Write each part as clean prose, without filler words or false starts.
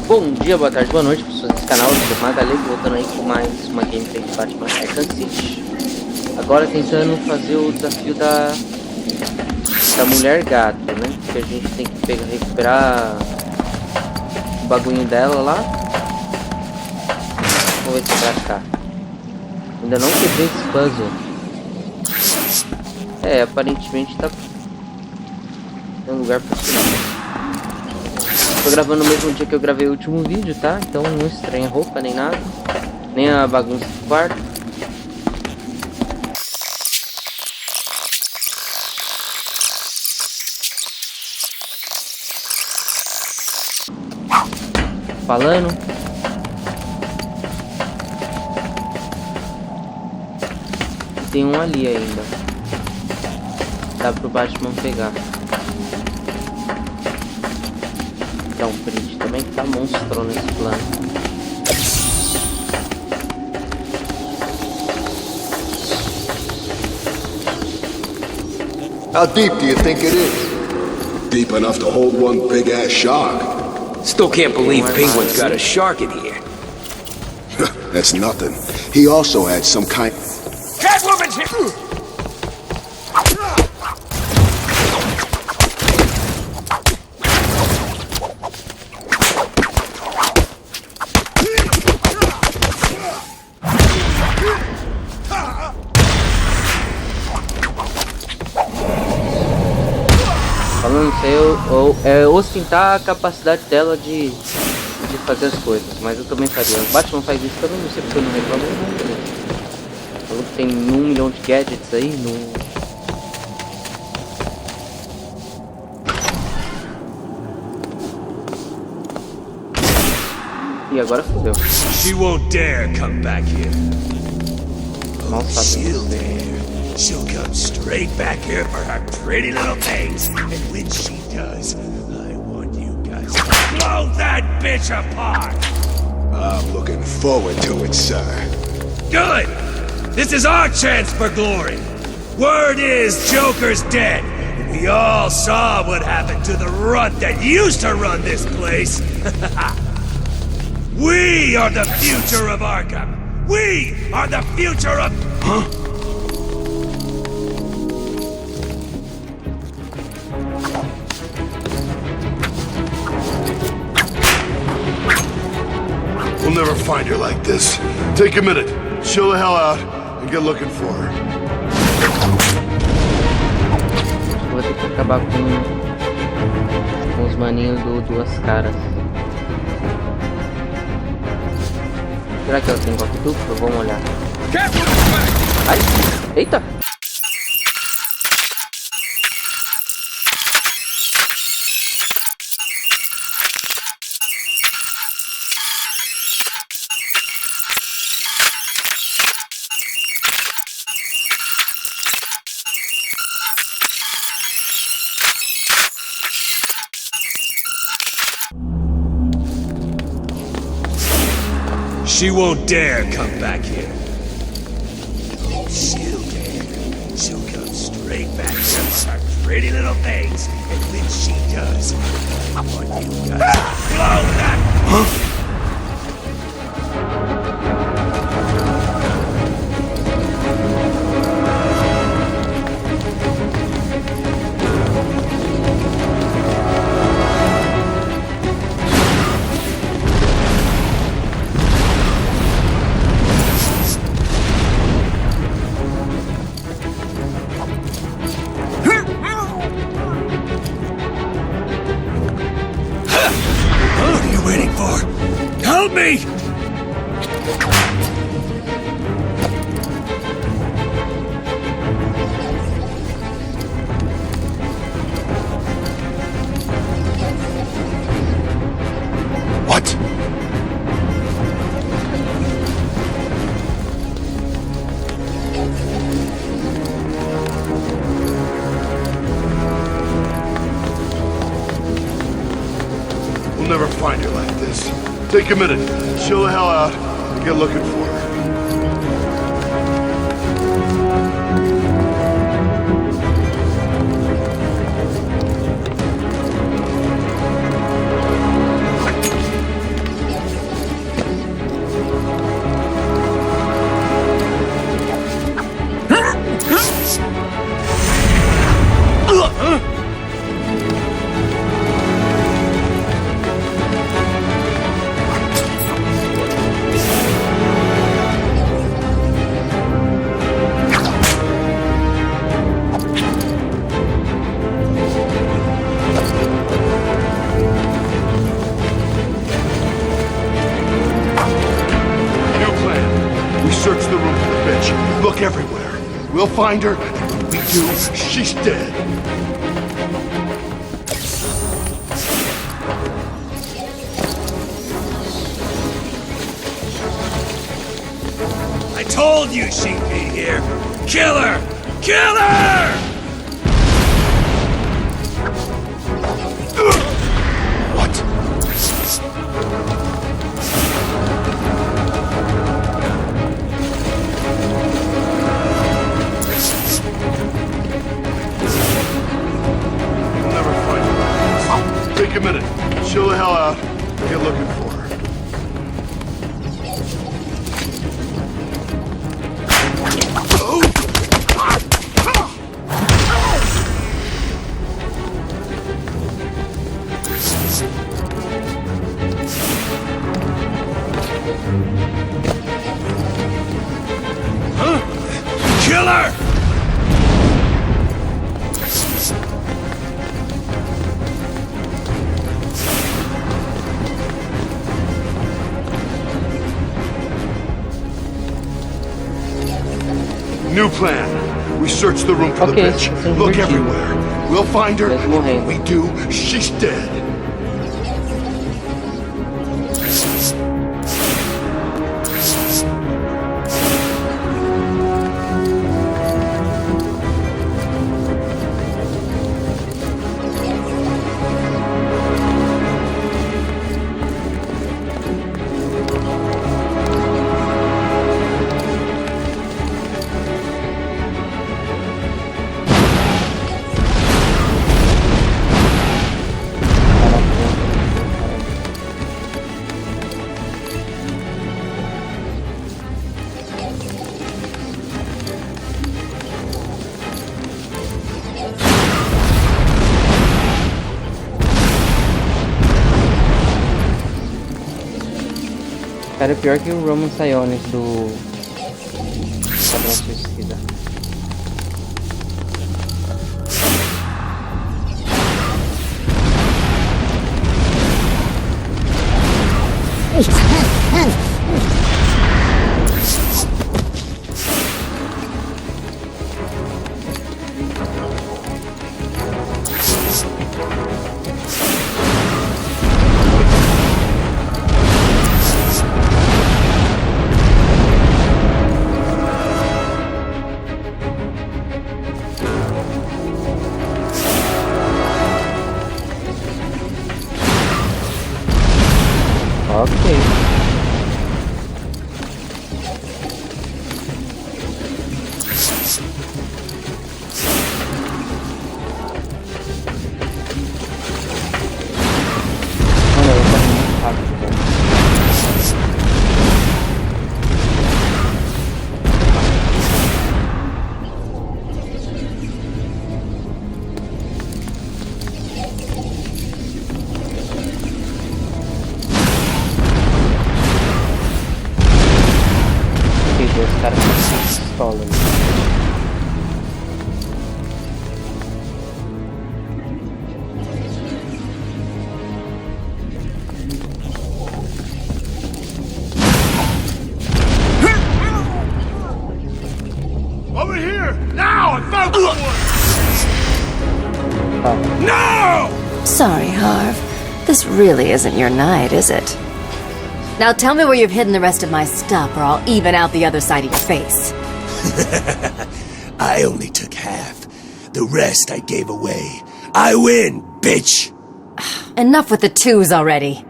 Bom dia, boa tarde, boa noite, pessoas desse canal. Eu sou Magalhães, voltando aí com mais uma gameplay de Parte, Arkham City. Agora tentando fazer o desafio da Mulher-gato, né? Que a gente tem que recuperar o bagulho dela lá. Vamos ver se pra cá. Ainda não quebrei esse puzzle. Aparentemente tá... tem um lugar pra subir. Tô gravando no mesmo dia que eu gravei o último vídeo, tá? Então não estranha a roupa nem nada. Nem a bagunça do quarto. Falando. Tem um ali ainda. Dá pro Batman pegar. Dá um print também que tá monstro nesse plano. How deep do you think it is? Deep enough to hold one big ass shark. Still can't believe Penguin's got a shark in here. That's nothing. He also had some kind. Catwoman's here! Falando isso aí, ostentar a capacidade dela de fazer as coisas, mas eu também faria. O Batman faz isso também, não sei porque eu não reclamo. Falou que tem 1 milhão de gadgets aí no... E agora fodeu. She won't dare come back here. Mal She'll sabe. dare. She'll come straight back here for her pretty little things. And when she does, I want you guys to blow that bitch apart. I'm looking forward to it, sir. Good! This is our chance for glory. Word is Joker's dead. We all saw what happened to the runt that used to run this place. We are the future of Arkham. We are the future of... Huh? We'll never find her like this. Take a minute, chill the hell out, and get looking for her. Vou ter que acabar com os maninhos do Duas Caras. Será que ela tem golpe duplo? Vamos olhar. Ai! Eita! She won't dare come back here. She'll dare. She'll come straight back to her pretty little things. And when she does, I want you guys to blow that... Huh? Help me! What? We'll never find her like this. Take a minute, chill the hell out, and get looking for her. We'll find her. If we do, she's dead. I told you she'd be here. Kill her! Kill her! What? We'll never find her. Take a minute. Chill the hell out. Get looking for her. Kill her! New plan. We search the room for the Okay, bitch. so Look we're everywhere. We'll find her. Let's move If in. we do, she's dead. Cara, pior que o Roman Sionis do Padrão Suicida. Ok. Olha, ele tá muito rápido, velho. Os caras estão com pistola ali. Over here! Now! I found one! Tá. No! Sorry, Harv. This really isn't your night, is it? Now tell me where you've hidden the rest of my stuff, or I'll even out the other side of your face. I only took half. The rest I gave away. I win, bitch! Enough with the twos already.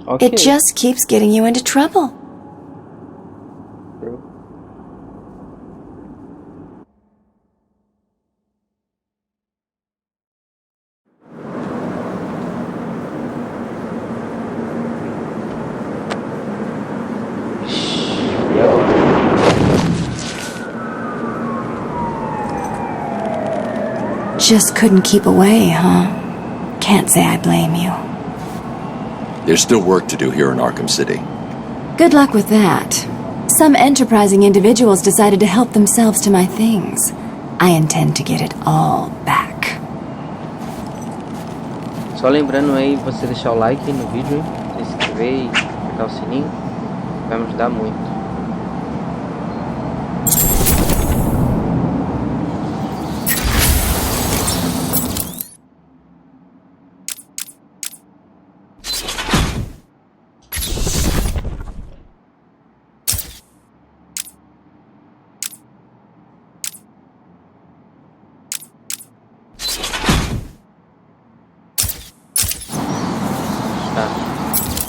Ok. It just keeps getting you into trouble. Just couldn't keep away, huh? Can't say I blame you. There's still work to do here in Arkham City. Good luck with that. Some enterprising individuals decided to help themselves to my things. I intend to get it all back. Só lembrando aí você deixar o like no vídeo, se inscrever e apertar o sininho. Vai me ajudar muito.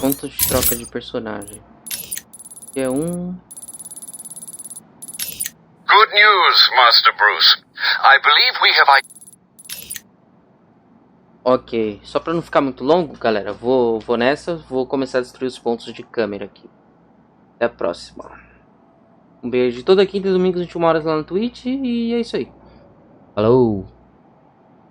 Ponto de troca de personagem. Que é um... Good news, Master Bruce. I believe we have... Ok, só pra não ficar muito longo, galera, vou nessa, vou começar a destruir os pontos de câmera aqui. Até a próxima. Um beijo. Toda quinta e domingo, 21 horas lá no Twitch, e é isso aí. Falou!